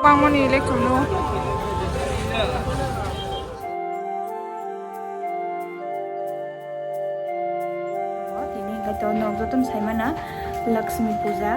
Bangmani lekunu. Tini gato nogo joto sai mana Laxmi puja.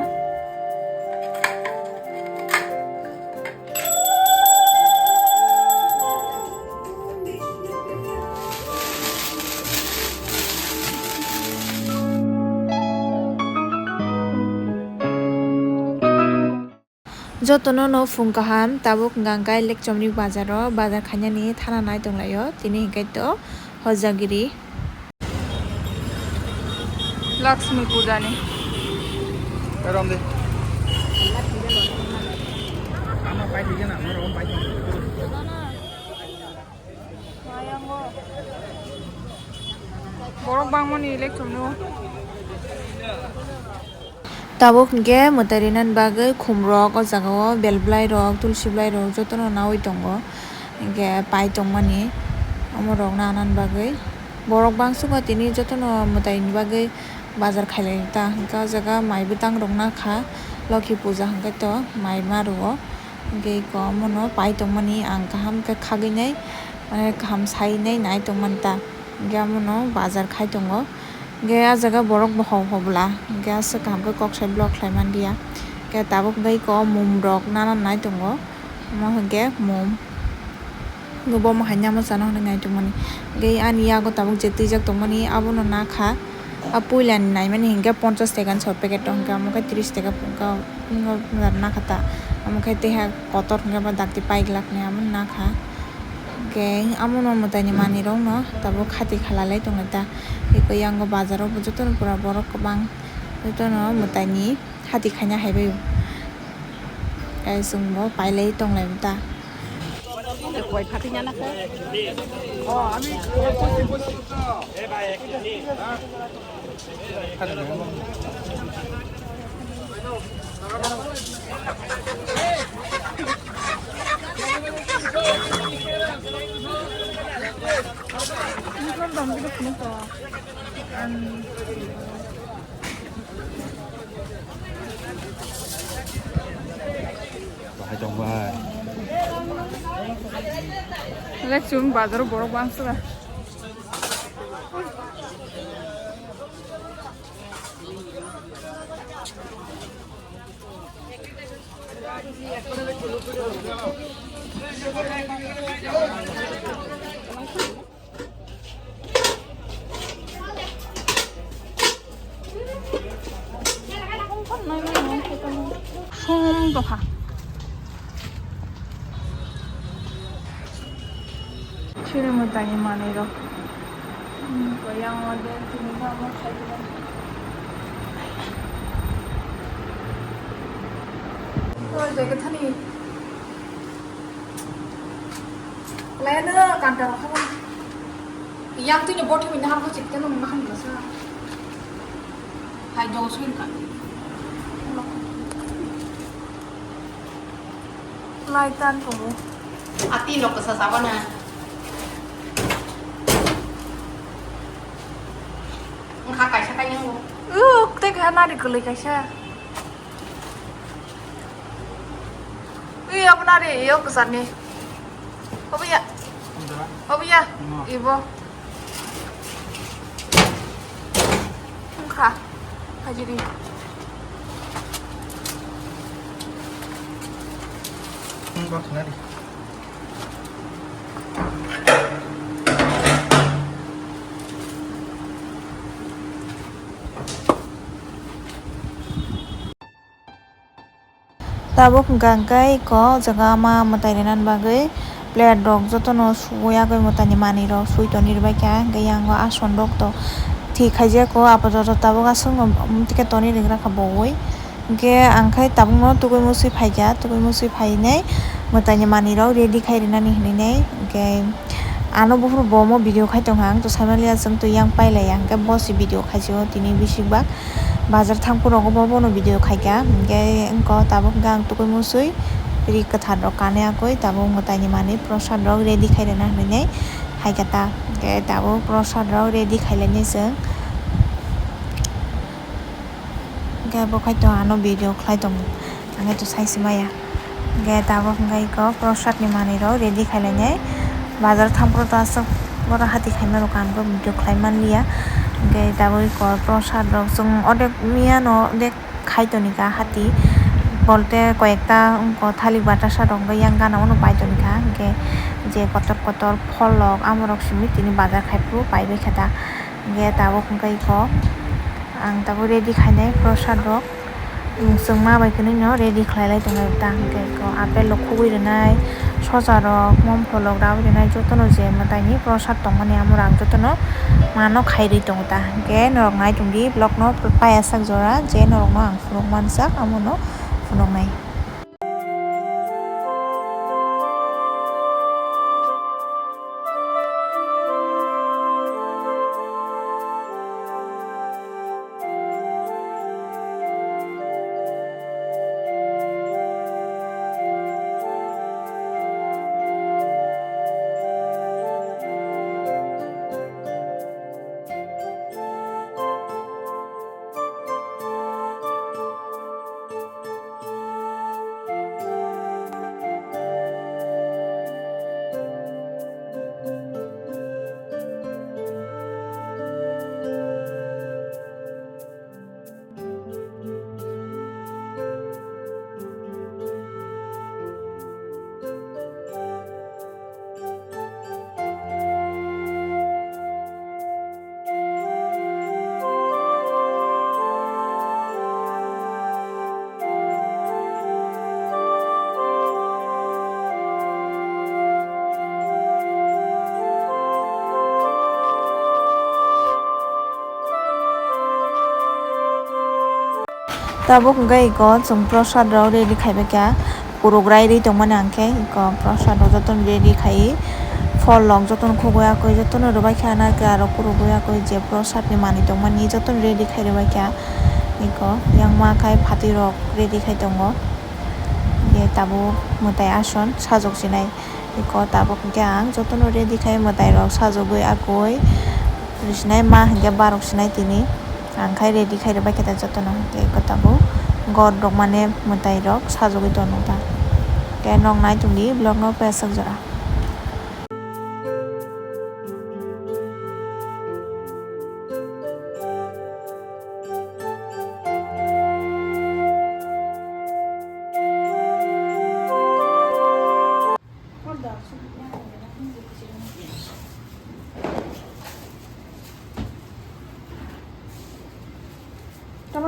Joto no fungkaham tabuk gangkai lekchomni bazar khanya ni thana nai tonglayo tini gaito Hojagiri Laxmi puja ni Ramde borok bangmani lekchomno tabuk ge mutarinan bagai khumrok o jagao belblai rok tulsi blai rok jotono nawi tongo ge pai tongmani amorok nanan bagai borok bangsugo tini jotono mutai ni bagai bazar khailai ta hingka jaga mai butang rok na kha lokhi puja hingka to mai maruo ge ko mono pai tongmani ang kaham ke khaginai mane kaham sai nei nai tongmanta ge mono bazar khai tongo ge a jaga borok bohong hobla ge asa kaham ke kok sai block khlaiman dia ge tabuk bai ko mum rok nanan nai tongo mo hingke mum gobo mo hanya mo chana hone ngai tongmani ge ani yago tabuk je tijak tongmani abono na kha apuilan nai mani hingke 50 taka so packet tongka mo ke 30 taka pungka na khata amo ke teha kotor hingke ba dakti paiglak ne amon na kha ge amono mutani mani rong no tabuk khati khalalai tongta eko yango bazaro jotono pura borok kobang jotono mutani hati khanya haibai ai sungbo pailai tonglai ta koi phati nyana ko ami hai trong vai lekchum bazaro borok bangsura bwkha chiri mutani mani ro goyang ode tini ba mo khaiba oi jaga thani lena kantar khaba yang tini boti min ham ko chikte no maham lasa hai do swin ka laitan ko ati lok sa sabana khá cái sao cái nhau te ka na ri kulai kaisa apna re yo kusani obiya ibo kha hajiri bak nari tabuk gangkai ko jaga ma mutai renan bagai plate rok jotono suya goi mutani mani rok sui toni bai kya gayang ason rok to thi khaija ko apajoto tabuk asung tike toni rigra khaboi ge angkai tabuk no tugoi musui phaija tugoi musui phainai mutani mani rok ready khairinani hinai ge ano bufur bomo video khai tong hang to samalia jeng to yang pailai yang ke bosi video khaijo tini bisibak bazar thangpuro go bono video khaika ge engko tabuk gang tugoi musui rikha than rok kane akoi tabuk mutani mani prasad rok ready khairana hinai haikata ge tabuk prasad rok ready khailani jeng ge bo khai to ano video khlai tong ange to saisi maya ge tabuk hingke iko prosad ni manui rok ready khailaignai bazar thampro ta asok boro hati khaima dokan bo video khlaimanliya hingke tabuk iko prosad rok chung odek miyano odek khaitonika hati bolte koyekta ongko thalik batasa rok hingke yang gana ono paitonika hingke je kotor kotor phol rok amorok simi tini bazar khaipuru paibai kheta hingke tabuk hingke iko ang tabuk ready khainai prosad rok chung ma bai khonui no ready khlailai tongnai ta hingke iko apple rok khugui rwnai soja rok momfol rok rabi rwnai jotono je mwtai ni prosad tongmani amorok ang jotono mano khairui tongo ta hingke norok naitongdi blog no payasajak jora je norok no ang phunuk manjak amono phunuknai. Tabuk hingke iko chung prosad rok ready khaibakha purukrai rwi tongmani angkhe iko prosad rok jotono ready khai phol rok jotono khugui jotono rwbaikha narikal rok khurugui je prosad ni manui tongmani jotono ready khai rwbaikha iko yangma khai phatui rok ready khai tongo je tabuk mwtai ason sajokchinai iko tabuk hingke ang jotono ready khai mwtai rok sajogui agoi rwsnai ma hingke barok sinai tini ang khai ready khai rwbaikha jotono iko tabuk god rok mane mwtai rok sajogui tongo ta ke nog naitongdi blog no payasajak jora.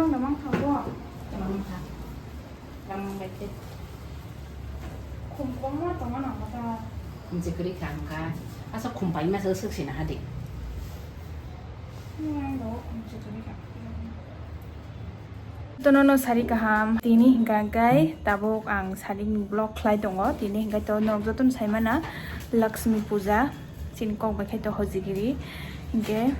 Namang thago Lamang baik khum koma tonga na mata Kunci kiri kangka asa kumpai masa sesuk sih nah adik nang do khum chekani ka tonono sari kaham tini gagai tabuk ang sari blog khlai tongo tini gai to nok joton saimana Laxmi puja chinkok bakhai to Hojagiri hingke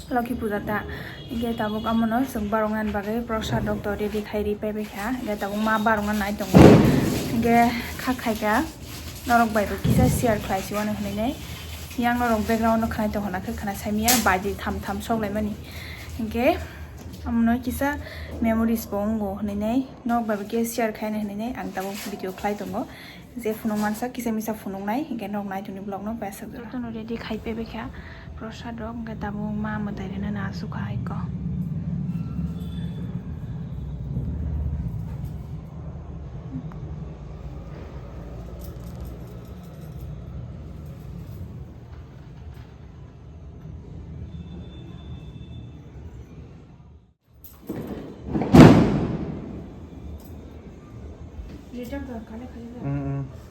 Lokhi puja ta hingke tabuk amono chung barongan bagai prosad rok to ready khai ri paibekha hingke tabuk ma barongan nai tongo hingke khakhaika norok bai bo kisa share khlaisi wano hnainai yang norok background no khnai to hona khana saimia baidi tham tham soklaimani hingke amono kisa memories bongo hnainai nok bai bo ke share khaina hnainai ang tabuk video khlai tongo je phunuk mansa kisa misa phunuk nai hingke nok nai tuni blog no paisa jotono ready khai paibekha prosad rok hingke tabuk ma mwtai rena na sukha iko Reject the kale kale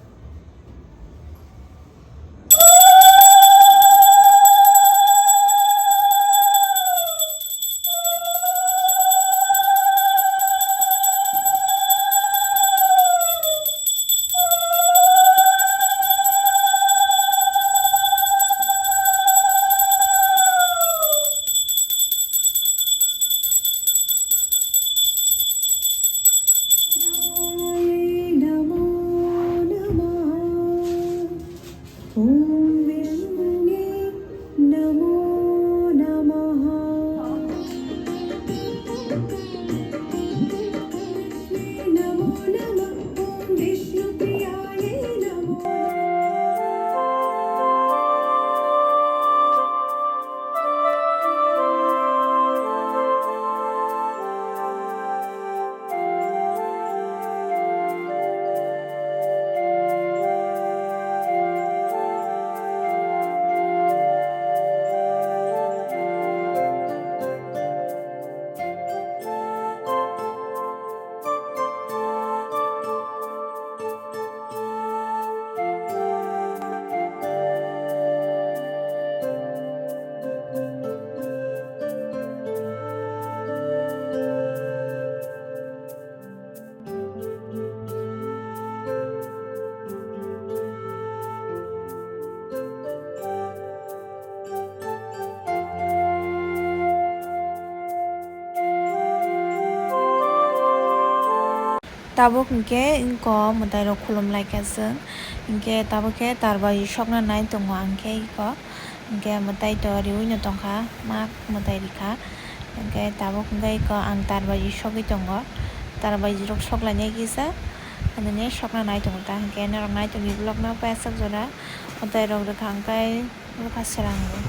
tabuk hingke inko mwtai rok khulumlaika chwng hingke tabuk khe tarbai soknanai tongo angkhe iko hingke mwtai to riui no tongkha mak mwtai rikha hingke tabuk hingke iko ang tarbai sogui tongo tarbai rok soklainai kisa ani soknanai tongo ta hingke norok naitongi blog no pasak jora mwtai rok rikha hingke bwkha swrango.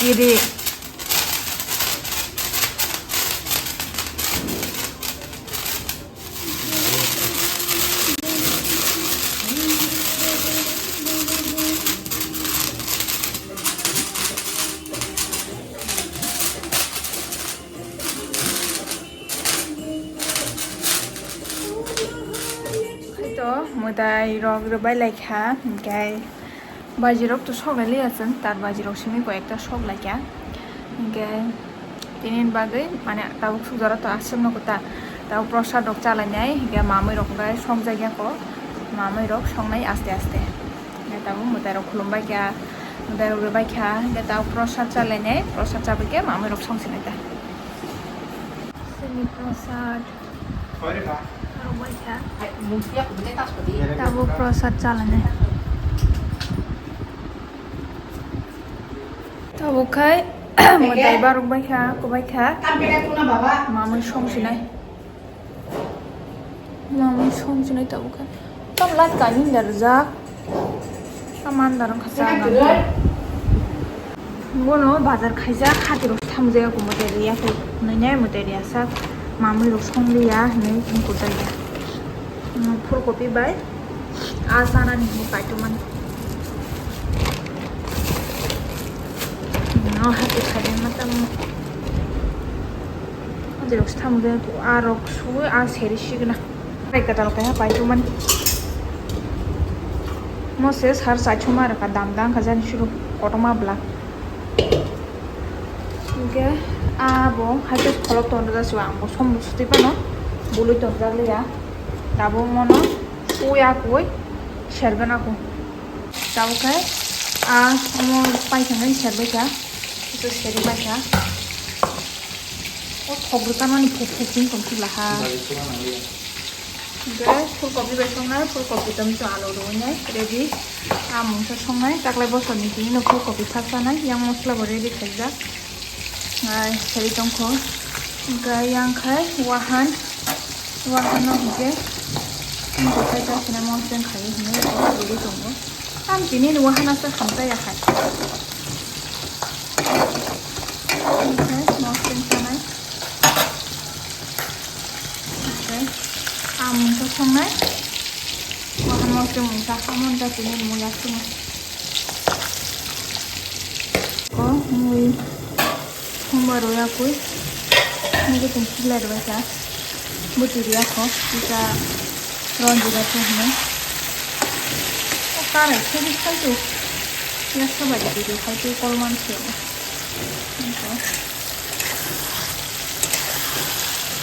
Kiri itu mwtai rok rubai laikha hingke baji rok to sok lai achang tar baji rok simi koyekta sok laika hingke tini bagui mane tabuk sukjora to asam no kota tabuk prasad rok chalainai hingke mamui rok gai songjak ko mamui rok songnai aste aste hingke tabuk mwtai rok khulumbai kha mwtai rok rubai kha hingke tabuk prasad chalainai prasad chabai ke mamui rok songsinai ta sini prasad rubai kha tabuk prasad chalainai tabuk khai mwtai barok bai kha mamui songsinai tabuk khai tam lat kanin darjak saman darang khasa ngono bazar khaija khati rok thamjaya ko mwtai riya ko nainai mwtai riya sak mamui rok songliya nei ko daya ফুলকপি by আসানা নি পাইটোমান no hati khaden matam adirok thamde arok sui a seri signa reka dal ka paituman moses har sachuma ra dam dang khajan shuru kotoma bla ge abo haite kholok ton da siwa ambo som suti pano bului ton jaliya tabo mono suya koi sherbana ko tabo kai a mo paithangai serbe ka itu seri baca oh khobrutan mani phupin komsi laha guys ফুলকপি besongnai ফুলকপি tam to alo ronai ready amung sa songnai taklai bosoni tini no ফুলকপি phaksanai yang mosla bo ready khaija ngai seri tongkho gai yang khai wahan no hije ko khai ta sina monsen khai hine ready tongbo tam tini no wahan asa khamta ya khai amung sa songnai wahan mosem mungsa amon ta tini mo yaksung ko mui humaro ya koi muge tum kilar baca butiria ko kita ronjira to hne o kare khedi khaitu ya sabari dide khaitu kolman chego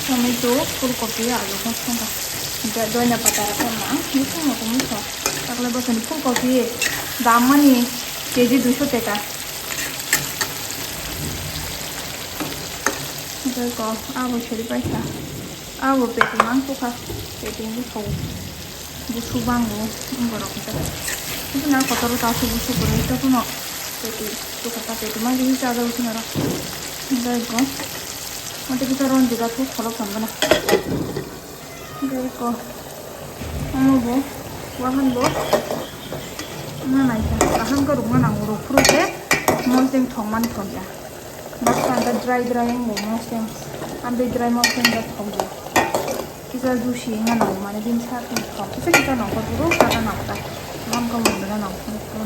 tomato ফুলকপি আলু সঙ্গে ধনিয়া পাতা রাখা মা মিশো মতো মিশো তাহলে বসুন ফুলকপি দাম মানে কেজি 200 টাকা আবো ছেড়ে পয়সা আবো পেটি মাংস খা পেটি সৌ 이제 수방고 이거로 그죠? 그래서 나 겉으로 다 수부수부로 해서 너 저기 또 갖다 대기만 좀 짜다 오시나라. 근데 이거 어떻게 저런 데가 또 걸어 담가나. 근데 이거 어머 뭐 와한 거 mana ya aham ka rungna nanguro fruite mosem thongman thongya basta anda dry yang mosem anda dry mosem da thongya kisa dushi nga nang mane din sa thong kisa kita nang ko duro kata nang ta nam ka mon da nang ko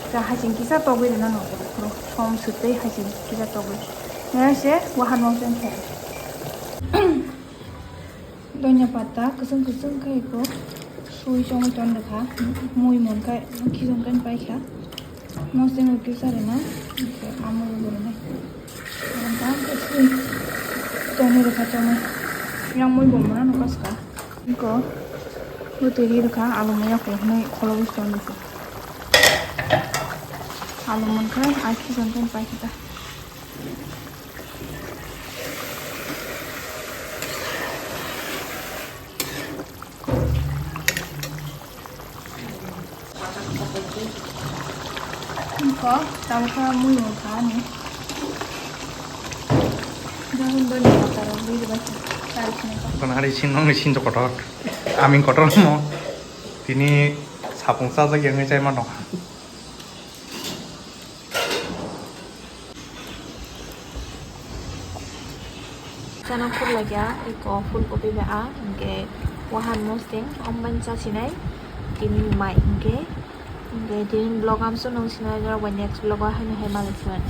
ta hajin kisa to gwe na nang ko thom sute hajin kisa to gwe na se wahan mosem thong donya pata kusung kai ko sui trong ton được hả mùi món cái khi dùng canh bay khá nó sẽ ngồi kêu sao để nó cái ám mùi rồi này làm tám cái sui ton này được hả trong này yang mùi bột nó có cả có tôi tiri được hả alo mùi cái này kalau biết ton được alo món cái ai khi dùng canh bay kita có tao có mùi một khá nữa ra hôm bên này tao đi được tao xin kon hari sinong sin to kotor amin kotor mo tini sapong sa sa yang chai ma no Sana pun lagi ya, iko full kopi ba, ingke wahan mosting, omban sa sinay, tini mai ingke din blog am sunong sinay jar next blog ahin hai malifan.